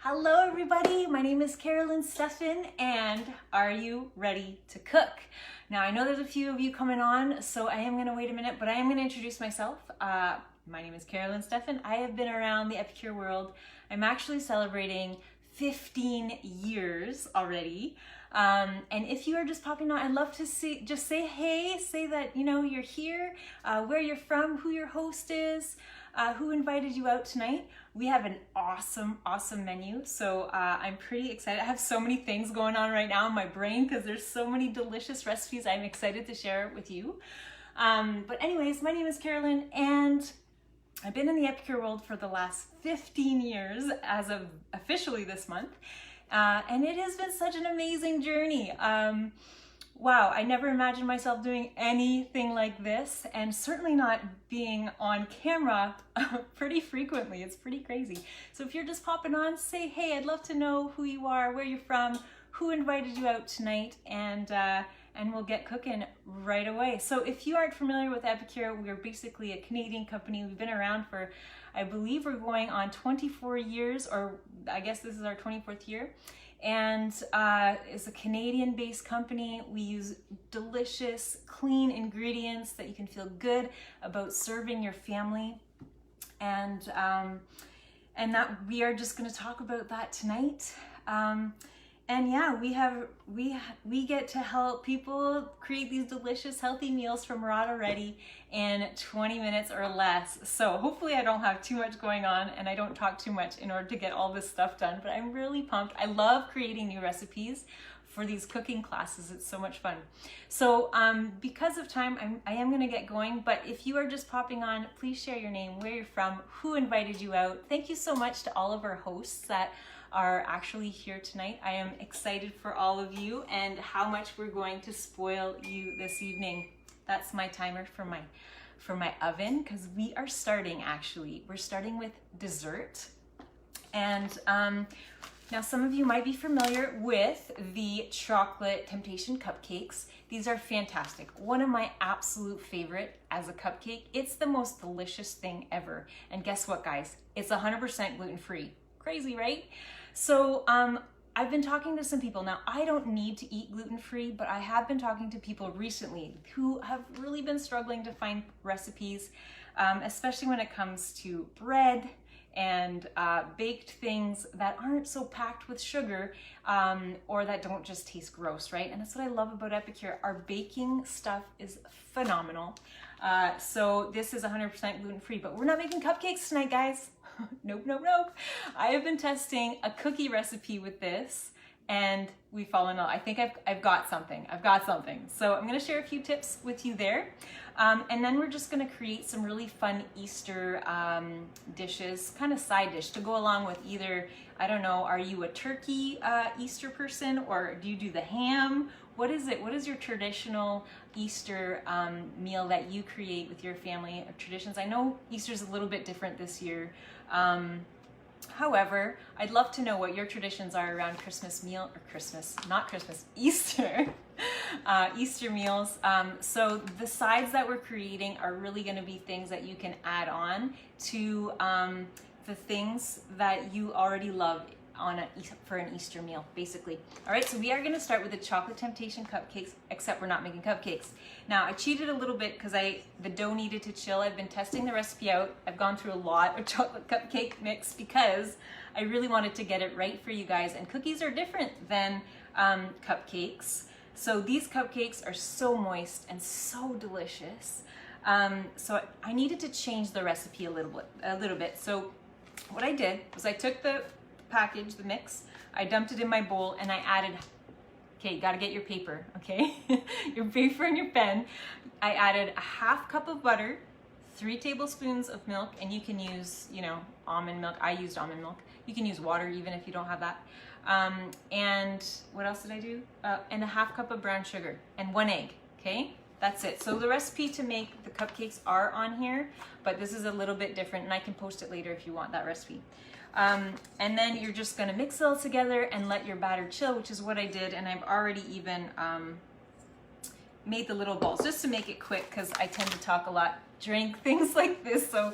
Hello everybody, my name is Carolyn Steffen and are you ready to cook? Now I know there's a few of you coming on, so I am gonna wait a minute, but I am gonna introduce myself. My name is Carolyn Steffen. I have been around the Epicure world. I'm actually celebrating 15 years already. And if you are just popping on, I'd love to just say hey, say that you're here, where you're from, who your host is, who invited you out tonight. We have an awesome menu, so I'm pretty excited. I have so many things going on right now in my brain because there's so many delicious recipes I'm excited to share with you. But anyways, my name is Carolyn and I've been in the Epicure world for the last 15 years as of officially this month. And it has been such an amazing journey. Wow, I never imagined myself doing anything like this, and certainly not being on camera pretty frequently. It's pretty crazy. So if you're just popping on, say hey, I'd love to know who you are, where you're from, who invited you out tonight, and we'll get cooking right away. So if you aren't familiar with Epicure, we're basically a Canadian company. We've been around for, I believe we're going on 24 years, or I guess this is our 24th year. And it's a Canadian-based company. We use delicious, clean ingredients that you can feel good about serving your family. And that we are just gonna talk about that tonight. And yeah, we get to help people create these delicious, healthy meals from raw to ready in 20 minutes or less. So hopefully I don't have too much going on and I don't talk too much in order to get all this stuff done, but I'm really pumped. I love creating new recipes for these cooking classes. It's so much fun. So because of time, I am gonna get going, but if you are just popping on, please share your name, where you're from, who invited you out. Thank you so much to all of our hosts that are actually here tonight. I am excited for all of you and how much we're going to spoil you this evening. That's my timer for my oven, because we are starting, we're starting with dessert. And now some of you might be familiar with the chocolate temptation cupcakes. These are fantastic. One of my absolute favorite as a cupcake. It's the most delicious thing ever. And guess what, guys? It's 100% gluten-free. Crazy, right? So I've been talking to some people. Now, I don't need to eat gluten-free, but I have been talking to people recently who have really been struggling to find recipes, especially when it comes to bread and baked things that aren't so packed with sugar or that don't just taste gross, right? And that's what I love about Epicure. Our baking stuff is phenomenal. So this is 100% gluten-free, but we're not making cupcakes tonight, guys. Nope. I have been testing a cookie recipe with this and we've fallen in love. I think I've got something. So I'm gonna share a few tips with you there. And then we're just gonna create some really fun Easter dishes, kind of side dish to go along with either, I don't know, are you a turkey Easter person or do you do the ham? What is it? What is your traditional Easter meal that you create with your family traditions? I know Easter's a little bit different this year. However, I'd love to know what your traditions are around Easter. Easter meals. So the sides that we're creating are really going to be things that you can add on to the things that you already love for an Easter meal, basically. All right, so we are gonna start with the chocolate temptation cupcakes, except we're not making cupcakes. Now, I cheated a little bit because the dough needed to chill. I've been testing the recipe out. I've gone through a lot of chocolate cupcake mix because I really wanted to get it right for you guys. And cookies are different than cupcakes. So these cupcakes are so moist and so delicious. So I needed to change the recipe a little bit. So what I did was I took the package, the mix, I dumped it in my bowl and I added, okay, you gotta get your paper, okay? Your paper and your pen. I added a half cup of butter, 3 tablespoons of milk, and you can use, almond milk. I used almond milk. You can use water even if you don't have that. And what else did I do? And a half cup of brown sugar and 1 egg, okay? That's it. So the recipe to make the cupcakes are on here, but this is a little bit different and I can post it later if you want that recipe. And then you're just gonna mix it all together and let your batter chill, which is what I did. And I've already even made the little balls just to make it quick because I tend to talk a lot during things like this. So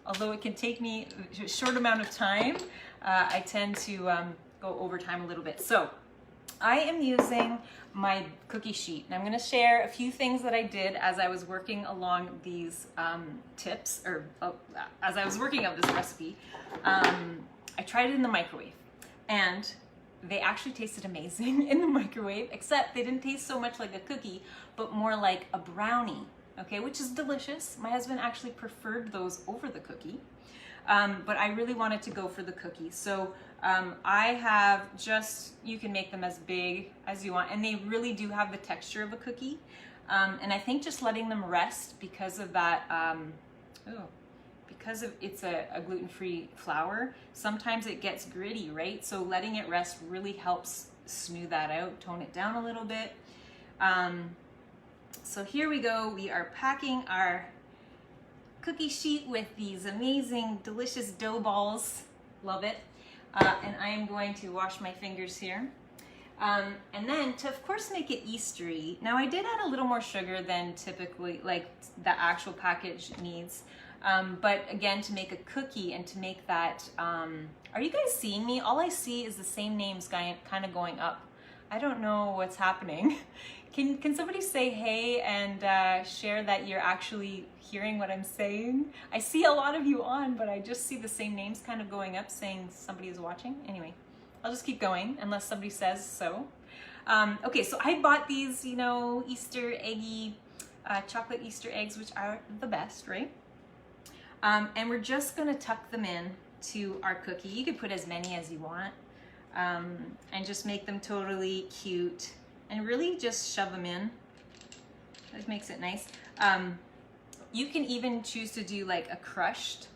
although it can take me a short amount of time, I tend to go over time a little bit. So I am using my cookie sheet, and I'm going to share a few things that I did as I was working along these tips, or as I was working up this recipe. I tried it in the microwave, and they actually tasted amazing in the microwave, except they didn't taste so much like a cookie, but more like a brownie, okay, which is delicious. My husband actually preferred those over the cookie, but I really wanted to go for the cookie. So I have you can make them as big as you want, and they really do have the texture of a cookie. And I think just letting them rest because of that, because it's a gluten-free flour, sometimes it gets gritty, right? So letting it rest really helps smooth that out, tone it down a little bit. So here we go. We are packing our cookie sheet with these amazing, delicious dough balls. Love it. And I am going to wash my fingers here. And then to, of course, make it Eastery. Now I did add a little more sugar than typically, like the actual package needs. But again, to make a cookie and to make that, are you guys seeing me? All I see is the same names kind of going up. I don't know what's happening. Can somebody say hey and share that you're actually hearing what I'm saying? I see a lot of you on, but I just see the same names kind of going up saying somebody is watching. Anyway, I'll just keep going unless somebody says so. Okay, so I bought these, you know, Easter eggy, chocolate Easter eggs, which are the best, right? And we're just gonna tuck them in to our cookie. You could put as many as you want, and just make them totally cute and really just shove them in. That makes it nice. You can even choose to do like a crushed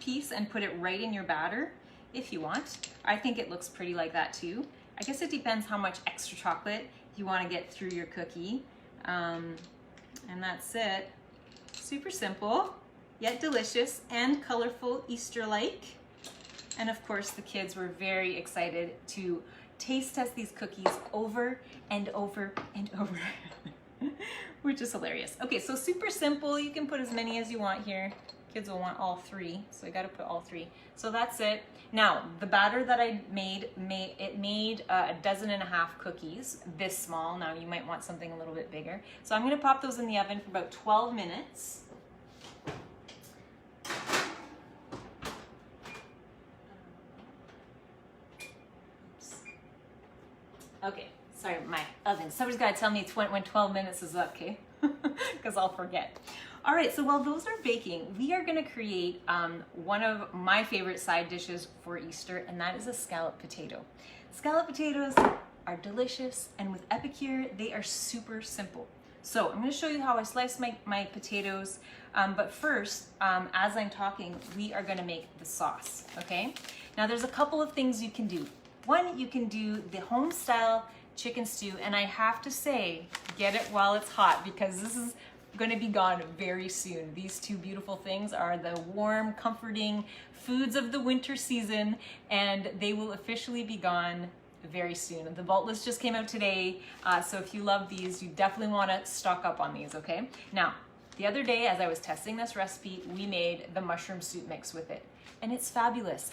piece and put it right in your batter if you want. I think it looks pretty like that too. I guess it depends how much extra chocolate you want to get through your cookie. And that's it. Super simple, yet delicious and colorful, Easter-like. And of course, the kids were very excited to taste test these cookies over and over and over, which is hilarious. Okay, so super simple. You can put as many as you want here. Kids will want all three, so I got to put all three. So that's it. Now, the batter that I made 1.5 dozen cookies, this small. Now, you might want something a little bit bigger. So I'm going to pop those in the oven for about 12 minutes. Okay, sorry, my oven. Somebody's got to tell me when 12 minutes is up, okay? Because I'll forget. All right, so while those are baking, we are going to create one of my favorite side dishes for Easter, and that is a scallop potato. Scallop potatoes are delicious, and with Epicure, they are super simple. So I'm going to show you how I slice my potatoes, but first, as I'm talking, we are going to make the sauce, okay? Now, there's a couple of things you can do. One, you can do the home style chicken stew, and I have to say, get it while it's hot because this is going to be gone very soon. These two beautiful things are the warm, comforting foods of the winter season, and they will officially be gone very soon. The vault list just came out today, so if you love these, you definitely want to stock up on these, okay? Now, the other day, as I was testing this recipe, we made the mushroom soup mix with it, and it's fabulous.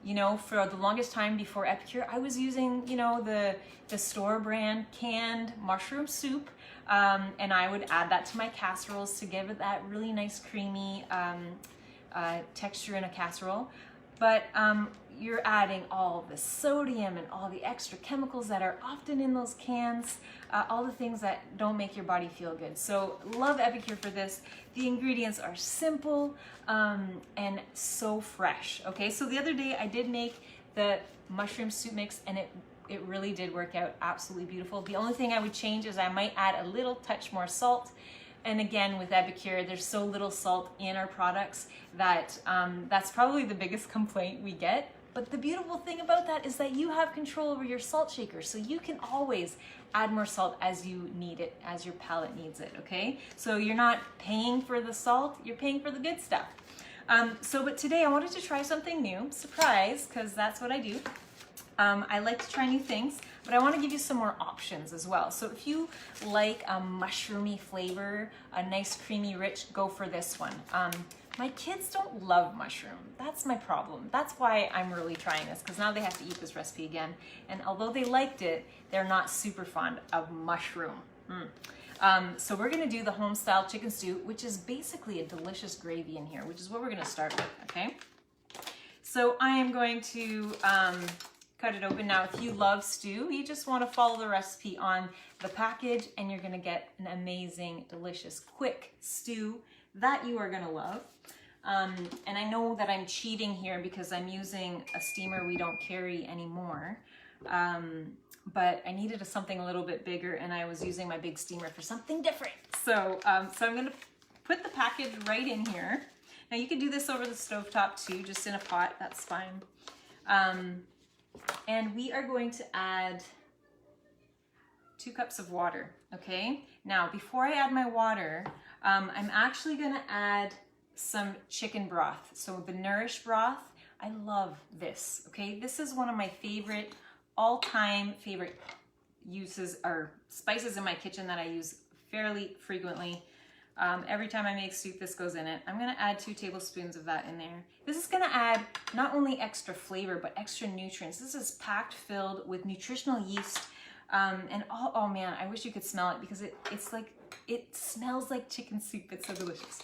You know, for the longest time before Epicure, I was using, you know, the store brand canned mushroom soup, and I would add that to my casseroles to give it that really nice creamy texture in a casserole. But you're adding all the sodium and all the extra chemicals that are often in those cans, all the things that don't make your body feel good. So love Epicure for this. The ingredients are simple and so fresh. Okay, so the other day I did make the mushroom soup mix, and it really did work out absolutely beautiful. The only thing I would change is I might add a little touch more salt. And again, with Epicure, there's so little salt in our products that that's probably the biggest complaint we get. But the beautiful thing about that is that you have control over your salt shaker, so you can always add more salt as you need it, as your palate needs it, okay? So you're not paying for the salt, you're paying for the good stuff. But today I wanted to try something new, surprise, because that's what I do. I like to try new things, but I want to give you some more options as well. So if you like a mushroomy flavor, a nice creamy rich, go for this one. My kids don't love mushroom. That's my problem. That's why I'm really trying this, because now they have to eat this recipe again. And although they liked it, they're not super fond of mushroom. So we're gonna do the home-style chicken stew, which is basically a delicious gravy in here, which is what we're gonna start with, okay? So I am going to cut it open. Now, if you love stew, you just wanna follow the recipe on the package and you're gonna get an amazing, delicious, quick stew that you are gonna love. And I know that I'm cheating here because I'm using a steamer we don't carry anymore. But I needed something a little bit bigger and I was using my big steamer for something different. So, so I'm gonna put the package right in here. Now you can do this over the stovetop too, just in a pot, that's fine. And we are going to add 2 cups of water, okay? Now, before I add my water, I'm actually gonna add some chicken broth. So the Nourish broth, I love this, okay? This is one of my favorite, all-time favorite uses or spices in my kitchen that I use fairly frequently. Every time I make soup, this goes in it. I'm gonna add 2 tablespoons of that in there. This is gonna add not only extra flavor, but extra nutrients. This is packed filled with nutritional yeast. And oh man, I wish you could smell it because it smells like chicken soup. It's so delicious.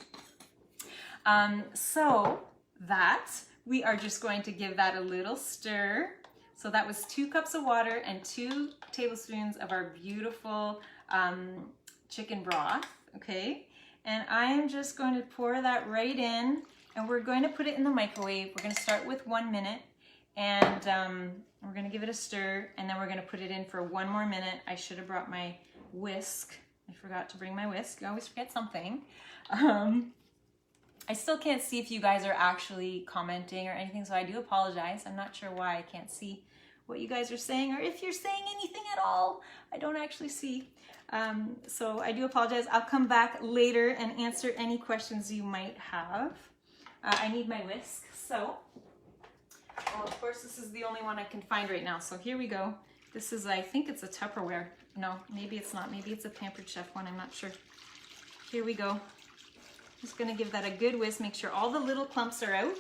So that we are just going to give that a little stir. So that was 2 cups of water and 2 tablespoons of our beautiful chicken broth, okay? And I am just going to pour that right in and we're going to put it in the microwave. We're going to start with 1 minute and we're going to give it a stir and then we're going to put it in for 1 more minute. I should have brought my whisk. I forgot to bring my whisk. You always forget something. I still can't see if you guys are actually commenting or anything, so I do apologize. I'm not sure why I can't see what you guys are saying or if you're saying anything at all. I don't actually see. So I do apologize. I'll come back later and answer any questions you might have. I need my whisk, so, well, of course, this is the only one I can find right now. So here we go. This is, I think it's a Tupperware. No, maybe it's not. Maybe it's a Pampered Chef one. I'm not sure. Here we go. Just gonna give that a good whisk. Make sure all the little clumps are out.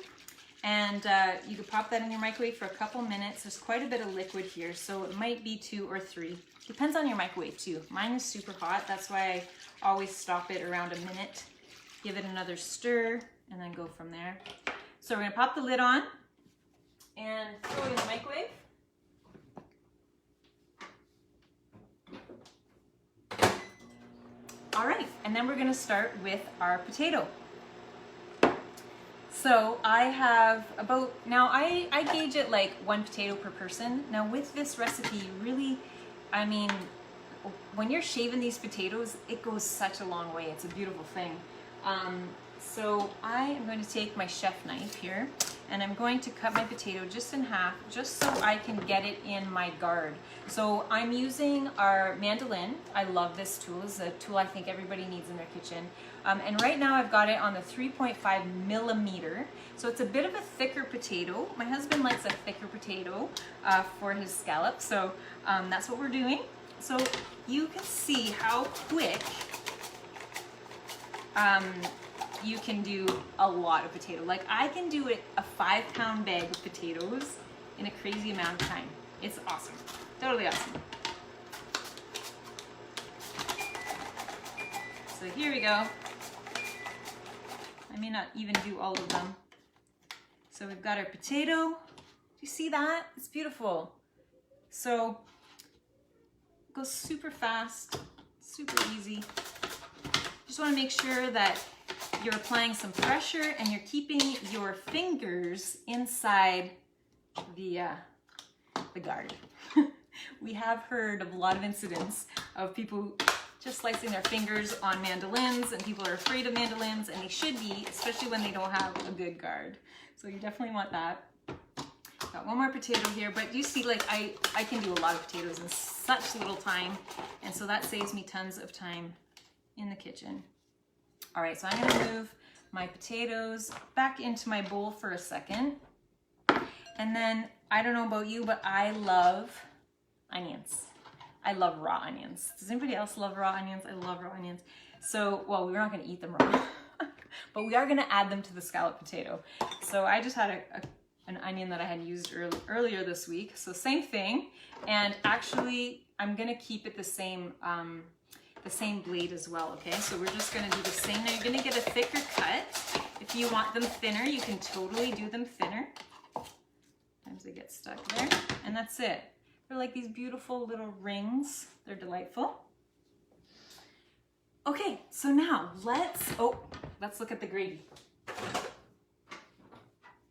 And you can pop that in your microwave for a couple minutes. There's quite a bit of liquid here, so it might be 2 or 3. Depends on your microwave too. Mine is super hot. That's why I always stop it around a minute. Give it another stir and then go from there. So we're gonna pop the lid on and throw it in the microwave. All right, and then we're gonna start with our potato. So I have about, now I gauge it like 1 potato per person. Now with this recipe, really, I mean, when you're shaving these potatoes, it goes such a long way. It's a beautiful thing. So I am going to take my chef knife here and I'm going to cut my potato just in half, just so I can get it in my guard. So I'm using our mandolin. I love this tool. It's a tool I think everybody needs in their kitchen. And right now I've got it on the 3.5 millimeter. So it's a bit of a thicker potato. My husband likes a thicker potato for his scallop. So that's what we're doing. So you can see how quick you can do a lot of potato. Like I can do it a 5-pound bag of potatoes in a crazy amount of time. It's awesome, totally awesome. So here we go. I may not even do all of them. So we've got our potato. Do you see that? It's beautiful. So it goes super fast, super easy. Just want to make sure that you're applying some pressure and you're keeping your fingers inside the guard. We have heard of a lot of incidents of people just slicing their fingers on mandolins, and people are afraid of mandolins, and they should be, especially when they don't have a good guard. So you definitely want that. Got 1 more potato here, but you see, like I can do a lot of potatoes in such little time, and so that saves me tons of time in the kitchen. All right, so I'm gonna move my potatoes back into my bowl for a second. And then, I don't know about you, but I love onions. I love raw onions. Does anybody else love raw onions? I love raw onions. So, well, we're not gonna eat them raw. but we are gonna add them to the scallop potato. So I just had an onion that I had used earlier this week. So same thing, and actually I'm gonna keep it the same blade as well, okay? So we're just gonna do the same. Now you're gonna get a thicker cut. If you want them thinner, you can totally do them thinner. Sometimes they get stuck there, and that's it. They're like these beautiful little rings. They're delightful. Okay, so now let's look at the gravy.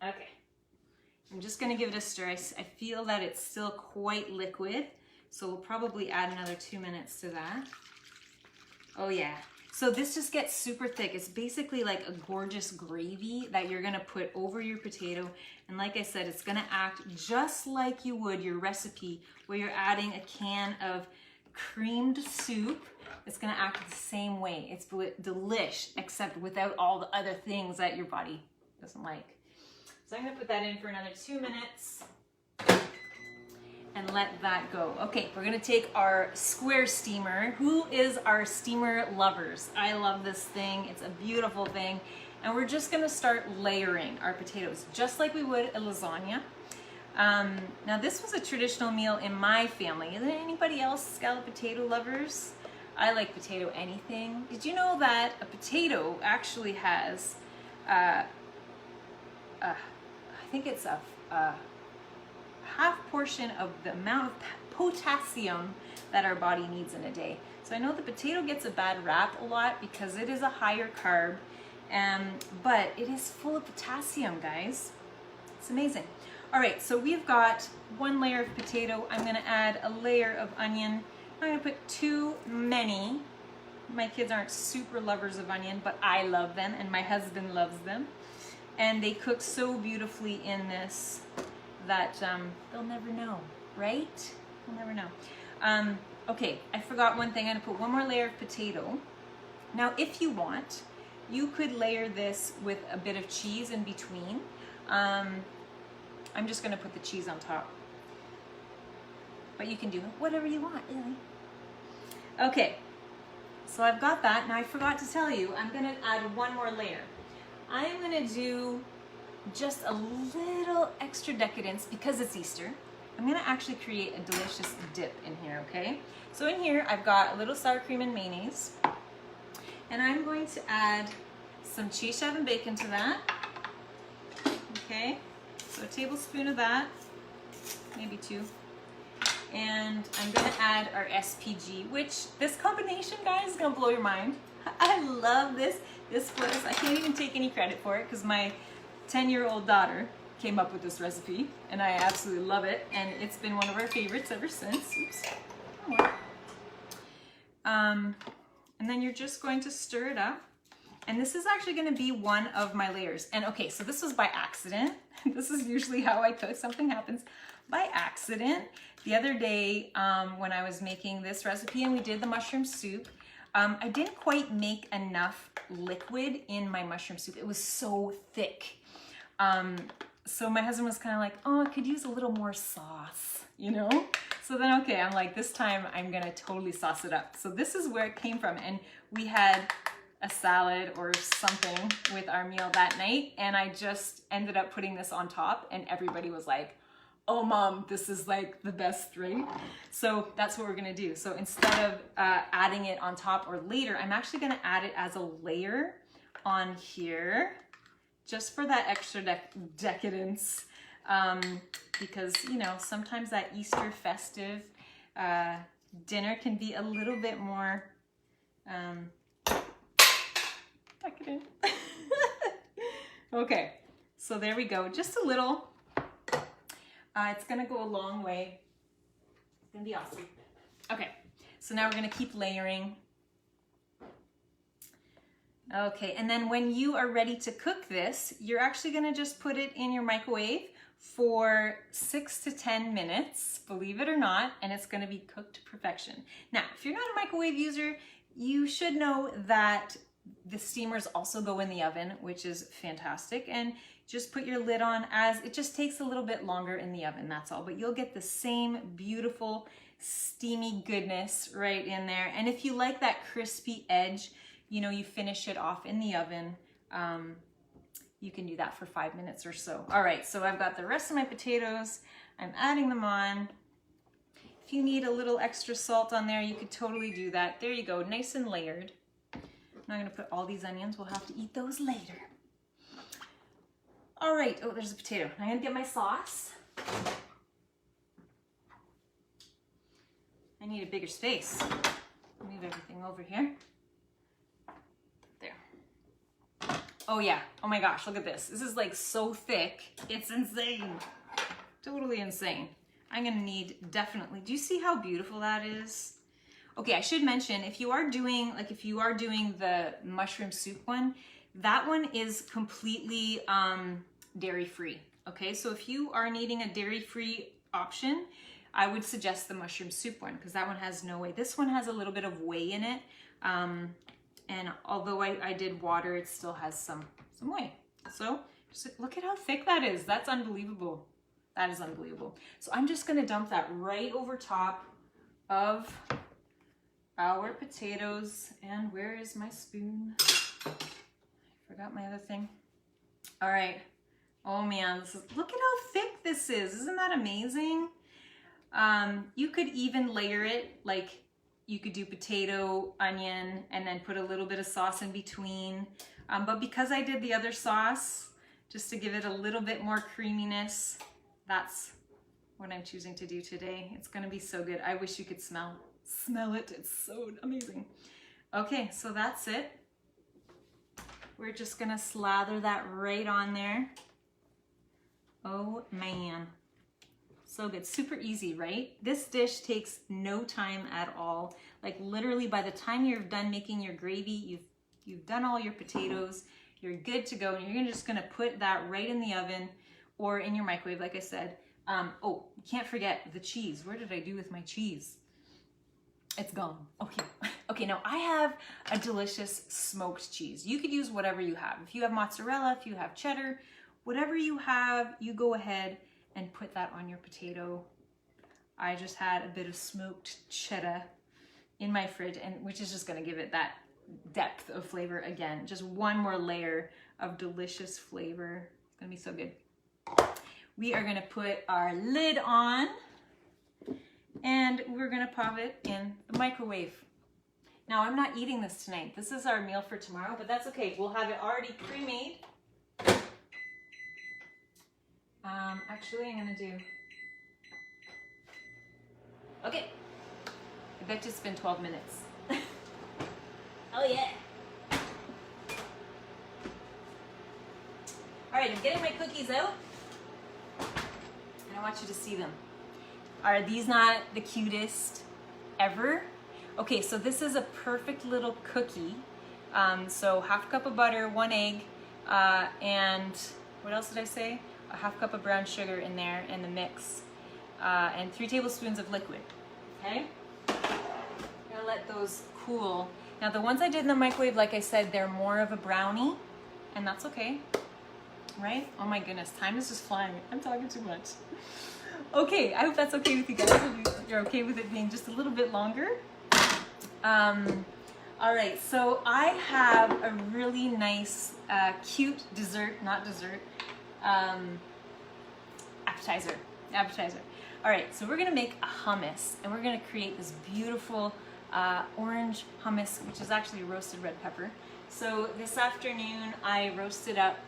Okay, I'm just gonna give it a stir. I feel that it's still quite liquid, so we'll probably add another 2 minutes to that. Oh yeah, so this just gets super thick. It's basically like a gorgeous gravy that you're gonna put over your potato. And like I said, it's gonna act just like you would your recipe where you're adding a can of creamed soup. It's gonna act the same way. It's delish, except without all the other things that your body doesn't like. So I'm gonna put that in for another 2 minutes and let that go. Okay, we're gonna take our square steamer. Who is our steamer lovers? I love this thing. It's a beautiful thing. And we're just gonna start layering our potatoes, just like we would a lasagna. Now this was a traditional meal in my family. Is there anybody else scallop potato lovers? I like potato anything. Did you know that a potato actually has, I think it's a half portion of the amount of potassium that our body needs in a day. So I know the potato gets a bad rap a lot because it is a higher carb, but it is full of potassium, guys. It's amazing. All right, so we've got 1 layer of potato. I'm gonna add a layer of onion. I'm gonna put too many. My kids aren't super lovers of onion, but I love them and my husband loves them. And they cook so beautifully in this that they'll never know, right? They'll never know. Okay, I forgot one thing. I'm gonna put 1 more layer of potato. Now, if you want, you could layer this with a bit of cheese in between. I'm just gonna put the cheese on top. But you can do whatever you want, really. Okay, so I've got that. Now I forgot to tell you, I'm gonna add 1 more layer. I'm gonna do just a little extra decadence because it's Easter. I'm gonna actually create a delicious dip in here, okay? So in here, I've got a little sour cream and mayonnaise, and I'm going to add some cheese, cheddar, and bacon to that, okay? So a tablespoon of that, maybe 2. And I'm gonna add our SPG, which this combination, guys, is gonna blow your mind. I love this. This was, I can't even take any credit for it because my 10-year-old daughter came up with this recipe and I absolutely love it. And it's been one of our favorites ever since. Oops. And then you're just going to stir it up. And this is actually gonna be one of my layers. And okay, so this was by accident. This is usually how I cook. Something happens by accident. The other day when I was making this recipe and we did the mushroom soup, I didn't quite make enough liquid in my mushroom soup. It was so thick. So my husband was kind of like, oh, I could use a little more sauce, you know? So then, okay, I'm like, this time I'm gonna totally sauce it up. So this is where it came from. And we had a salad or something with our meal that night. And I just ended up putting this on top and everybody was like, oh mom, this is like the best, right? So that's what we're gonna do. So instead of adding it on top or later, I'm actually gonna add it as a layer on here, just for that extra decadence. Because, you know, sometimes that Easter festive dinner can be a little bit more decadent. Okay, so there we go, just a little. It's gonna go a long way. It's gonna be awesome. Okay, so now we're gonna keep layering. Okay, and then when you are ready to cook this, you're actually gonna just put it in your microwave for 6 to 10 minutes, believe it or not, and it's gonna be cooked to perfection. Now, if you're not a microwave user, you should know that the steamers also go in the oven, which is fantastic. And just put your lid on, as it just takes a little bit longer in the oven, that's all. But you'll get the same beautiful steamy goodness right in there. And if you like that crispy edge, you know, you finish it off in the oven you can do that for 5 minutes or so. All right, so I've got the rest of my potatoes. I'm adding them on. If you need a little extra salt on there, you could totally do that. There you go, nice and layered. I'm gonna put all these onions. We'll have to eat those later. All right, oh, there's a potato. I'm gonna get my sauce. I need a bigger space. Move everything over here. There. Oh yeah, oh my gosh, look at this. This is like so thick, it's insane. Totally insane. I'm gonna need definitely, do you see how beautiful that is? Okay, I should mention, if you are doing the mushroom soup one, that one is completely dairy-free, okay? So if you are needing a dairy-free option, I would suggest the mushroom soup one because that one has no whey. This one has a little bit of whey in it. And although I did water, it still has some whey. So just look at how thick that is. That's unbelievable. That is unbelievable. So I'm just gonna dump that right over top of our potatoes. And where is my spoon? I forgot my other thing. All right. Oh man, look at how thick this is. Isn't that amazing? You could even layer it, like you could do potato, onion, and then put a little bit of sauce in between. But because I did the other sauce, just to give it a little bit more creaminess, that's what I'm choosing to do today. It's gonna be so good. I wish you could smell it. It's so amazing. Okay, so that's it. We're just gonna slather that right on there. Oh man. So good, super easy, right? This dish takes no time at all. Like literally by the time you're done making your gravy, you've done all your potatoes, you're good to go, and you're just gonna put that right in the oven or in your microwave, like I said. Oh, can't forget the cheese. Where did I do with my cheese? It's gone. Okay. Okay, now I have a delicious smoked cheese. You could use whatever you have. If you have mozzarella, if you have cheddar, whatever you have, you go ahead and put that on your potato. I just had a bit of smoked cheddar in my fridge, and which is just gonna give it that depth of flavor again. Just one more layer of delicious flavor. It's gonna be so good. We are gonna put our lid on and we're gonna pop it in the microwave. Now I'm not eating this tonight. This is our meal for tomorrow, but that's okay. We'll have it already pre-made. Actually, I'm gonna do, okay. I bet it's been 12 minutes. Oh yeah. All right, I'm getting my cookies out, and I want you to see them. Are these not the cutest ever? Okay, so this is a perfect little cookie. So half cup of butter, 1 egg, and what else did I say? A half cup of brown sugar in there in the mix, and 3 tablespoons of liquid, okay? I'm gonna let those cool. Now the ones I did in the microwave, like I said, they're more of a brownie, and that's okay, right? Oh my goodness, time is just flying. I'm talking too much. Okay, I hope that's okay with you guys. You're okay with it being just a little bit longer. All right, so I have a really nice, cute dessert, not dessert, appetizer. All right, so we're gonna make a hummus, and we're gonna create this beautiful orange hummus, which is actually roasted red pepper. So this afternoon, I roasted up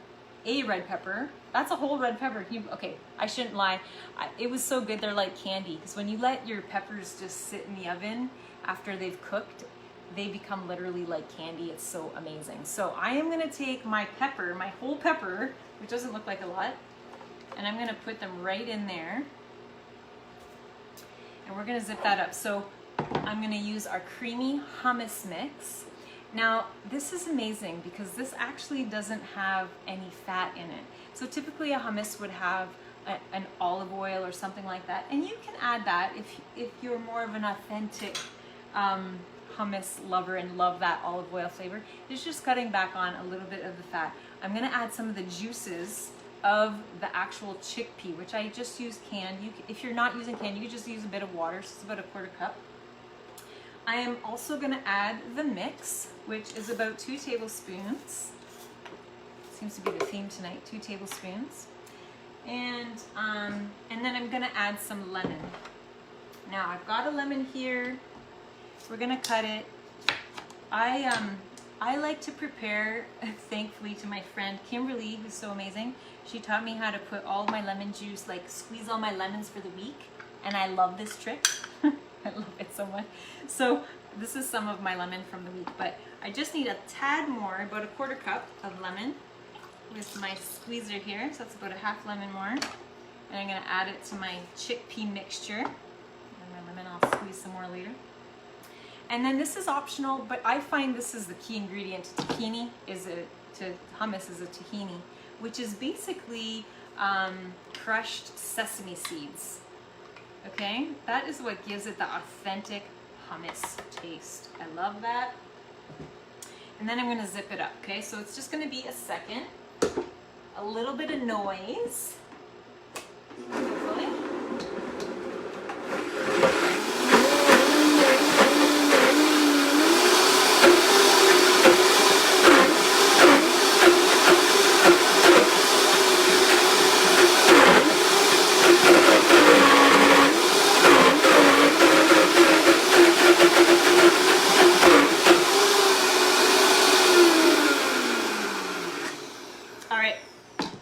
a red pepper. That's a whole red pepper. Okay, I shouldn't lie. It was so good, they're like candy, because when you let your peppers just sit in the oven after they've cooked, they become literally like candy. It's so amazing. So I am gonna take my pepper, my whole pepper, which doesn't look like a lot, and I'm gonna put them right in there. And we're gonna zip that up. So I'm gonna use our creamy hummus mix. Now, this is amazing because this actually doesn't have any fat in it. So typically a hummus would have an olive oil or something like that. And you can add that if you're more of an authentic hummus lover and love that olive oil flavor. It's just cutting back on a little bit of the fat. I'm gonna add some of the juices of the actual chickpea, which I just used canned. If you're not using canned, you could just use a bit of water, so it's about 1/4 cup. I am also gonna add the mix, which is about 2 tablespoons. seems to be the theme tonight, 2 tablespoons. And then I'm gonna add some lemon. Now I've got a lemon here. We're gonna cut it. I like to prepare, thankfully to my friend Kimberly, who's so amazing. She taught me how to put all my lemon juice, like squeeze all my lemons for the week. And I love this trick. I love it so much. So this is some of my lemon from the week, but I just need a tad more, about a 1/4 cup of lemon with my squeezer here. So that's about a 1/2 lemon more. And I'm gonna add it to my chickpea mixture. And my lemon, I'll squeeze some more later. And then this is optional, but I find this is the key ingredient to tahini, to hummus is a tahini, which is basically crushed sesame seeds. Okay, that is what gives it the authentic hummus taste. I love that. And then I'm gonna zip it up, okay? So it's just gonna be a second, a little bit of noise. Hopefully.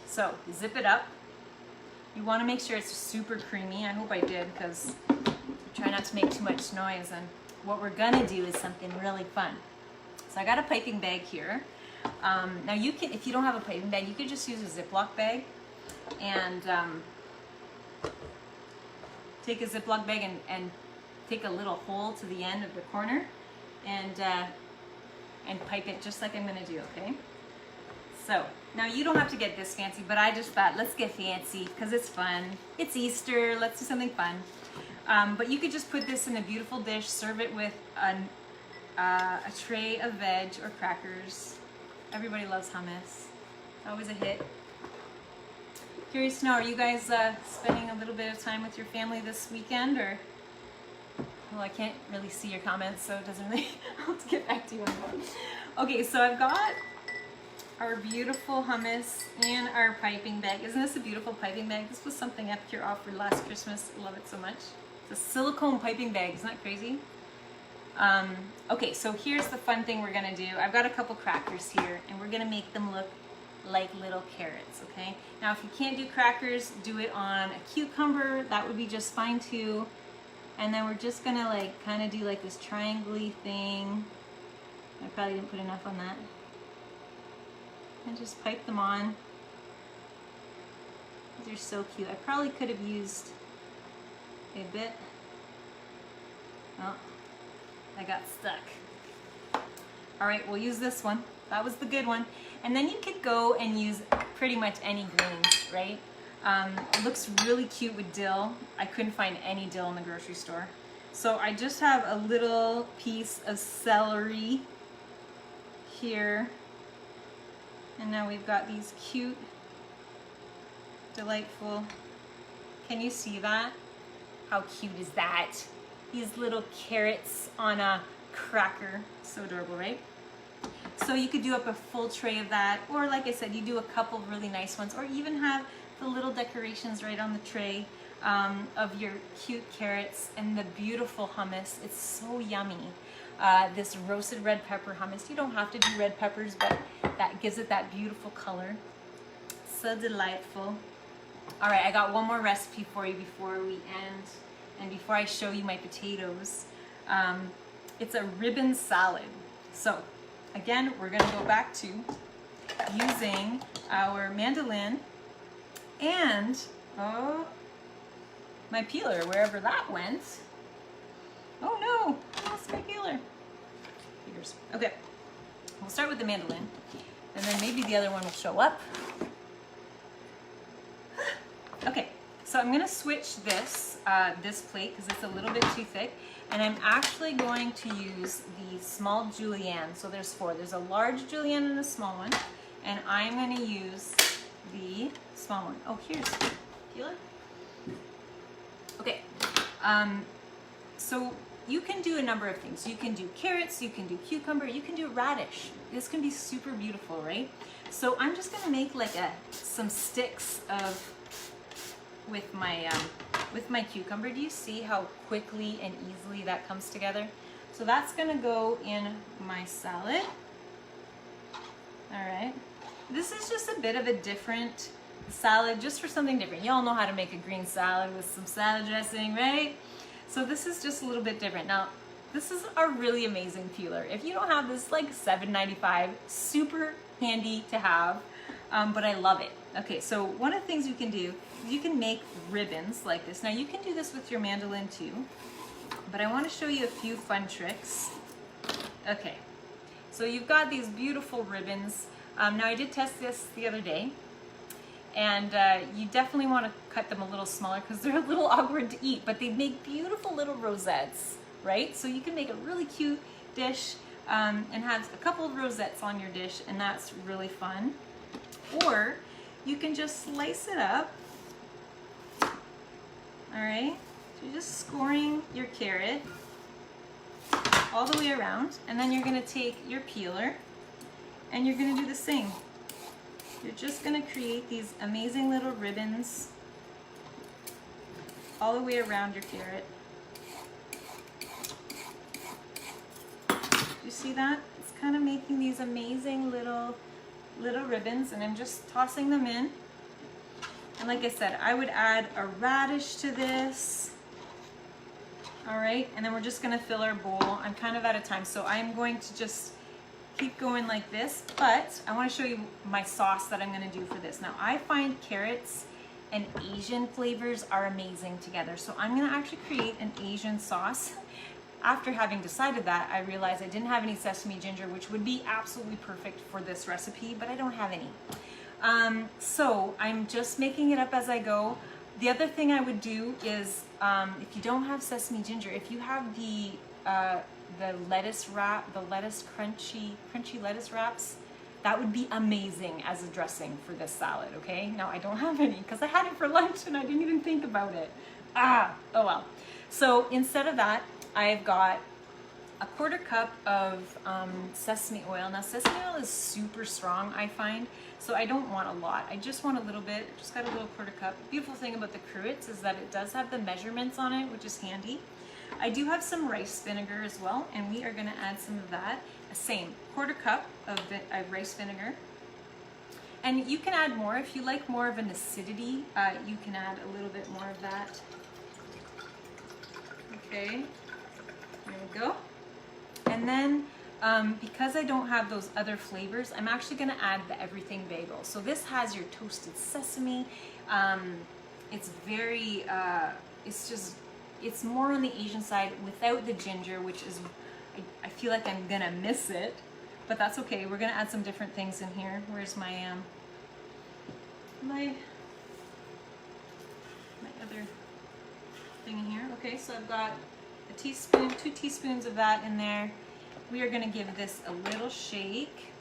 So zip it up. You want to make sure it's super creamy. I hope I did, because try not to make too much noise. And what we're gonna do is something really fun. So I got a piping bag here. Now you can, if you don't have a piping bag, you could just use a Ziploc bag and take a Ziploc bag and take a little hole to the end of the corner and pipe it just like I'm gonna do, okay? So, now you don't have to get this fancy, but I just thought, let's get fancy, because it's fun. It's Easter, let's do something fun. But you could just put this in a beautiful dish, serve it with a tray of veg or crackers. Everybody loves hummus. Always a hit. Curious to know, are you guys spending a little bit of time with your family this weekend, or? Well, I can't really see your comments, so it doesn't really, I'll have to get back to you on that. Okay, so I've got our beautiful hummus in our piping bag. Isn't this a beautiful piping bag? This was something Epicure offered last Christmas. I love it so much. It's a silicone piping bag. Isn't that crazy? Okay, so here's the fun thing we're gonna do. I've got a couple crackers here, and we're gonna make them look like little carrots, okay? Now, if you can't do crackers, do it on a cucumber. That would be just fine too. And then we're just gonna like kind of do like this triangle-y thing. I probably didn't put enough on that. And just pipe them on. These are so cute. I probably could have used a bit. Oh, I got stuck. All right, we'll use this one. That was the good one. And then you could go and use pretty much any greens, right? It looks really cute with dill. I couldn't find any dill in the grocery store. So I just have a little piece of celery here. And now we've got these cute, delightful, can you see that? How cute is that? These little carrots on a cracker. So adorable, right? So you could do up a full tray of that, or like I said, you do a couple of really nice ones, or even have the little decorations right on the tray of your cute carrots and the beautiful hummus. It's so yummy. This roasted red pepper hummus. You don't have to do red peppers, but that gives it that beautiful color. So delightful. All right, I got one more recipe for you before we end, and before I show you my potatoes. It's a ribbon salad. So again, we're gonna go back to using our mandolin and my peeler, wherever that went. Oh no, I lost my peeler. Okay, we'll start with the mandolin, and then maybe the other one will show up. Okay, so I'm gonna switch this plate because it's a little bit too thick, and I'm actually going to use the small julienne. So there's 4. There's a large julienne and a small one, and I'm gonna use the small one. Oh, here's the peeler. Okay, so you can do a number of things. You can do carrots, you can do cucumber, you can do radish. This can be super beautiful, right? So I'm just gonna make like some sticks with my cucumber. Do you see how quickly and easily that comes together? So that's gonna go in my salad. All right. This is just a bit of a different salad, just for something different. Y'all know how to make a green salad with some salad dressing, right? So this is just a little bit different. Now, this is a really amazing peeler. If you don't have this, like $7.95, super handy to have, but I love it. Okay, so one of the things you can do, you can make ribbons like this. Now you can do this with your mandolin too, but I want to show you a few fun tricks. Okay, so you've got these beautiful ribbons. Now I did test this the other day, and you definitely want to cut them a little smaller because they're a little awkward to eat, but they make beautiful little rosettes, right? So you can make a really cute dish and have a couple of rosettes on your dish, and that's really fun. Or you can just slice it up. All right, so you're just scoring your carrot all the way around, and then you're gonna take your peeler and you're gonna do the same. You're just gonna create these amazing little ribbons all the way around your carrot. You see that? It's kind of making these amazing little ribbons, and I'm just tossing them in. And like I said, I would add a radish to this. All right, and then we're just gonna fill our bowl. I'm kind of out of time, so I'm going to just keep going like this, but I want to show you my sauce that I'm going to do for this. Now, I find carrots and Asian flavors are amazing together, so I'm going to actually create an Asian sauce. After having decided that, I realized I didn't have any sesame ginger, which would be absolutely perfect for this recipe, but I don't have any. So I'm just making it up as I go. The other thing I would do is, if you don't have sesame ginger, if you have the lettuce wrap, the crunchy lettuce wraps, that would be amazing as a dressing for this salad, okay? Now I don't have any because I had it for lunch and I didn't even think about it. Oh well. So instead of that, I've got a 1/4 cup of sesame oil. Now sesame oil is super strong, I find, so I don't want a lot. I just want a little bit, just got a little 1/4 cup. The beautiful thing about the cruets is that it does have the measurements on it, which is handy. I do have some rice vinegar as well, and we are gonna add some of that. Same, 1/4 cup of rice vinegar. And you can add more if you like more of an acidity. You can add a little bit more of that. Okay, there we go. And then, because I don't have those other flavors, I'm actually gonna add the everything bagel. So this has your toasted sesame. It's very, it's more on the Asian side without the ginger, which is, I feel like I'm gonna miss it, but that's okay. We're gonna add some different things in here. Where's my my other thing in here? Okay, so I've got a teaspoon, 2 teaspoons of that in there. We are gonna give this a little shake.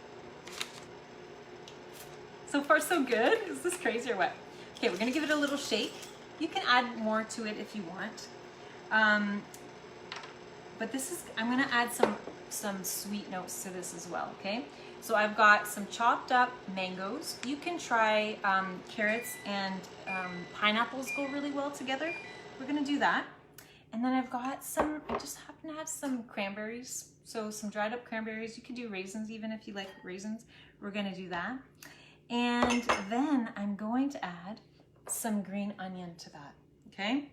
So far so good. Is this crazy or what? Okay, we're gonna give it a little shake. You can add more to it if you want. But this is, I'm gonna add some sweet notes to this as well, okay? So I've got some chopped up mangoes. You can try carrots and pineapples go really well together. We're gonna do that. And then I've got some, I just happen to have some cranberries. So some dried up cranberries. You could do raisins even if you like raisins. We're gonna do that. And then I'm going to add some green onion to that, okay?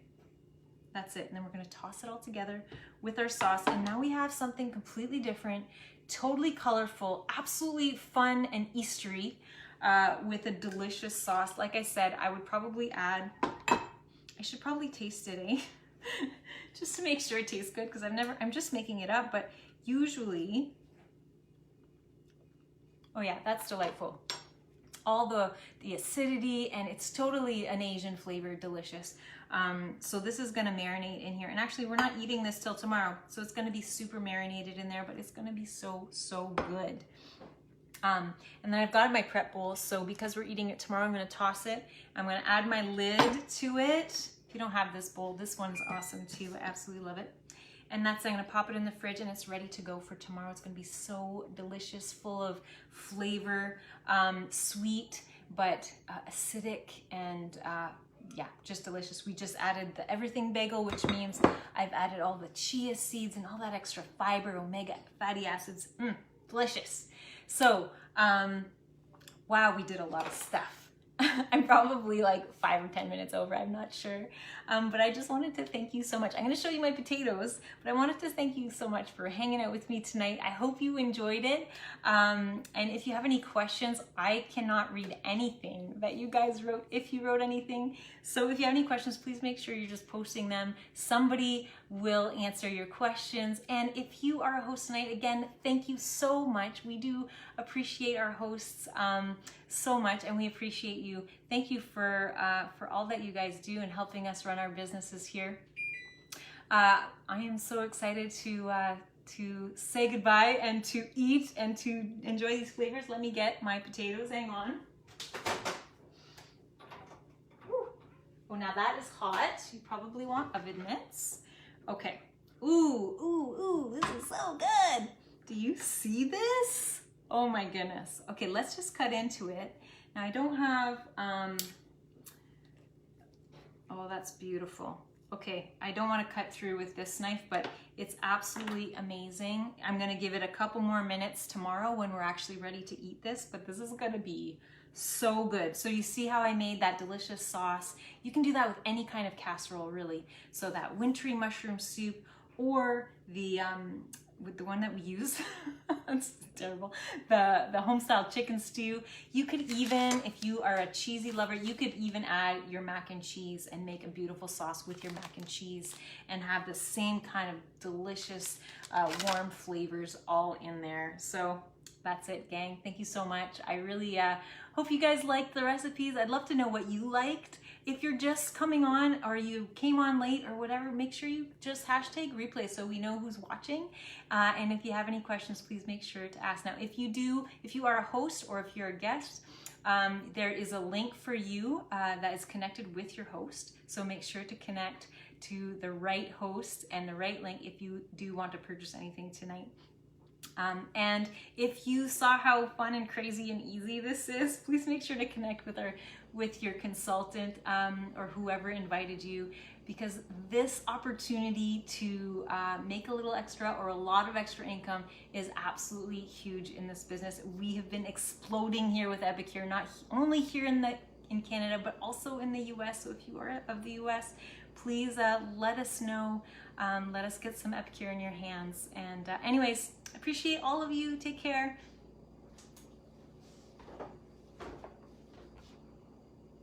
That's it. And then we're gonna toss it all together with our sauce. And now we have something completely different, totally colorful, absolutely fun and Eastery with a delicious sauce. Like I said, I would probably add, I should probably taste it, eh? Just to make sure it tastes good, because I'm just making it up, but usually, oh yeah, that's delightful. All the acidity, and it's totally an Asian flavor, delicious. So this is gonna marinate in here. And actually we're not eating this till tomorrow, so it's gonna be super marinated in there, but it's gonna be so, so good. And then I've got my prep bowl, so because we're eating it tomorrow, I'm gonna toss it. I'm gonna add my lid to it. If you don't have this bowl, this one's awesome too. I absolutely love it. and I'm gonna pop it in the fridge and it's ready to go for tomorrow. It's gonna be so delicious, full of flavor, sweet, but acidic, and yeah, just delicious. We just added the everything bagel, which means I've added all the chia seeds and all that extra fiber, omega fatty acids. Delicious. So, wow, we did a lot of stuff. I'm probably like 5 or 10 minutes over, I'm not sure. But I just wanted to thank you so much. I'm gonna show you my potatoes, but I wanted to thank you so much for hanging out with me tonight. I hope you enjoyed it. And if you have any questions, I cannot read anything that you guys wrote, if you wrote anything. So if you have any questions, please make sure you're just posting them. Somebody will answer your questions. And if you are a host tonight, again, thank you so much. We do appreciate our hosts so much, and we appreciate you. Thank you for all that you guys do and helping us run our businesses here. I am so excited to say goodbye and to eat and to enjoy these flavors. Let me get my potatoes, hang on. Woo. Oh, now that is hot. You probably want oven mitts. Okay. Ooh, this is so good. Do you see this? Oh my goodness. Okay, let's just cut into it. Now I don't have, oh, that's beautiful. Okay, I don't want to cut through with this knife, but it's absolutely amazing. I'm gonna give it a couple more minutes tomorrow when we're actually ready to eat this, but this is gonna be so good. So you see how I made that delicious sauce? You can do that with any kind of casserole, really. So that wintry mushroom soup, or the with the one that we use, it's terrible, the homestyle chicken stew. You could even, if you are a cheesy lover, you could even add your mac and cheese and make a beautiful sauce with your mac and cheese and have the same kind of delicious warm flavors all in there. So that's it, gang. Thank you so much. I really hope you guys liked the recipes. I'd love to know what you liked. If you're just coming on or you came on late or whatever, make sure you just hashtag replay so we know who's watching. And if you have any questions, please make sure to ask. Now, if you are a host or if you're a guest, there is a link for you that is connected with your host. So make sure to connect to the right host and the right link if you do want to purchase anything tonight. And if you saw how fun and crazy and easy this is, please make sure to connect with your consultant or whoever invited you, because this opportunity to make a little extra or a lot of extra income is absolutely huge in this business. We have been exploding here with Epicure, not only here in Canada, but also in the US. So if you are of the US, please let us know. Let us get some Epicure in your hands. And anyways, appreciate all of you. Take care.